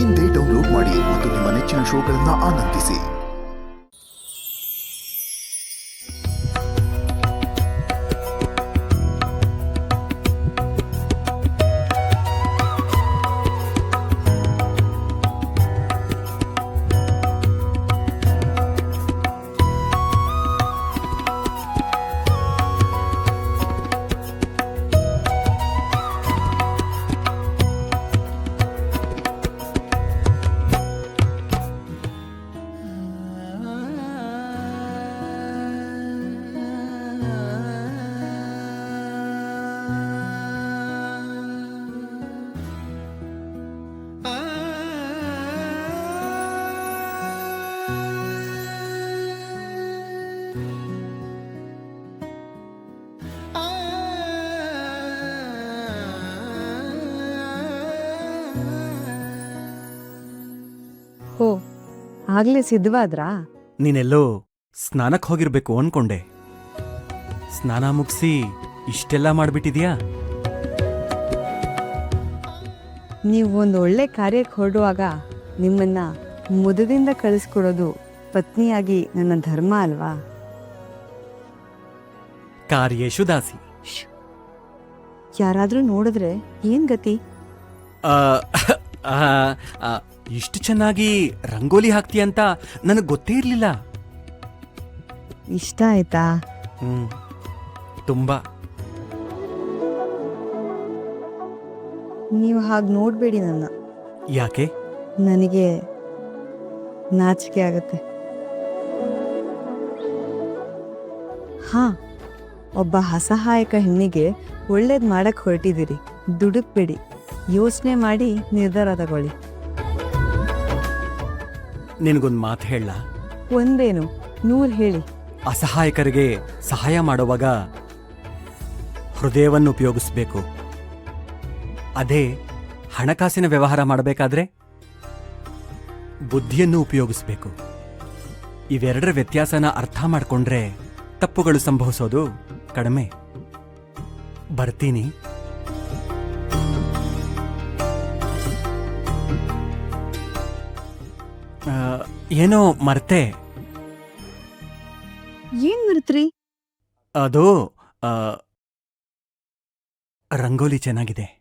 ಇಂದೇ ಡೌನ್ಲೋಡ್ ಮಾಡಿ ಮತ್ತು ನಿಮ್ಮ ನೆಚ್ಚಿನ ಶೋಗಳನ್ನು ಆನಂದಿಸಿ. ಓ, ಆಗ್ಲೇ ಸಿದ್ಧವಾದ್ರಾ? ನೀನೆಲ್ಲೋ ಸ್ನಾನಕ್ಕೆ ಹೋಗಿರ್ಬೇಕು ಅನ್ಕೊಂಡೆ. ಸ್ನಾನ ಮುಗಿಸಿ ಇಷ್ಟೆಲ್ಲ ಮಾಡ್ಬಿಟ್ಟಿದ್ಯಾ? ನೀವು ಒಂದು ಒಳ್ಳೆ ಕಾರ್ಯಕ್ಕೆ ಹೊರಡುವಾಗ ನಿಮ್ಮನ್ನ ಮುದದಿಂದ ಕಳಿಸ್ಕೊಡೋದು ಪತ್ನಿಯಾಗಿ ನನ್ನ ಧರ್ಮ ಅಲ್ವಾ? ಕಾರ್ಯೇಶು ದಾಸಿ. ಯಾರಾದ್ರೂ ನೋಡಿದ್ರೆ ಏನ್ ಗತಿ? ಆ, ಆ, ಆ, ಇಷ್ಟು ಚೆನ್ನಾಗಿ ರಂಗೋಲಿ ಹಾಕ್ತೀಯಂತ ನನಗೆ ಗೊತ್ತೇ ಇರ್ಲಿಲ್ಲ. ಇಷ್ಟ ಆಯ್ತಾ? ತುಂಬಾ. ನೀವು ಹಾಗೆ ನೋಡ್ಬೇಡಿ ನನ್ನ. ಯಾಕೆ? ನನಗೆ ನಾಚಿಕೆ ಆಗತ್ತೆ. ಹಾ, ಒಬ್ಬ ಅಸಹಾಯಕ ಹೆಣ್ಣಿಗೆ ಒಳ್ಳೇದ್ ಮಾಡಕ್ ಹೊರಟಿದ್ದೀರಿ. ದುಡುಕ್ಬೇಡಿ, ಯೋಚನೆ ಮಾಡಿ ನಿರ್ಧಾರ ತಗೊಳ್ಳಿ. ನಿನಗೊಂದು ಮಾತು ಹೇಳ. ಒಂದೇನು, 100 ಹೇಳಿ. ಅಸಹಾಯಕರಿಗೆ ಸಹಾಯ ಮಾಡುವಾಗ ಹೃದಯವನ್ನು ಉಪಯೋಗಿಸ್ಬೇಕು. ಅದೇ ಹಣಕಾಸಿನ ವ್ಯವಹಾರ ಮಾಡಬೇಕಾದ್ರೆ ಬುದ್ಧಿಯನ್ನು ಉಪಯೋಗಿಸ್ಬೇಕು. ಇವೆರಡರ ವ್ಯತ್ಯಾಸನ ಅರ್ಥ ಮಾಡ್ಕೊಂಡ್ರೆ ತಪ್ಪುಗಳು ಸಂಭವಿಸೋದು ಕಡಿಮೆ. ಬರ್ತೀನಿ. ಏನೋ ಮರ್ತೆ. ಏನ್ ಮರ್ತ್ರಿ? ಅದು ರಂಗೋಲಿ ಚೆನ್ನಾಗಿದೆ.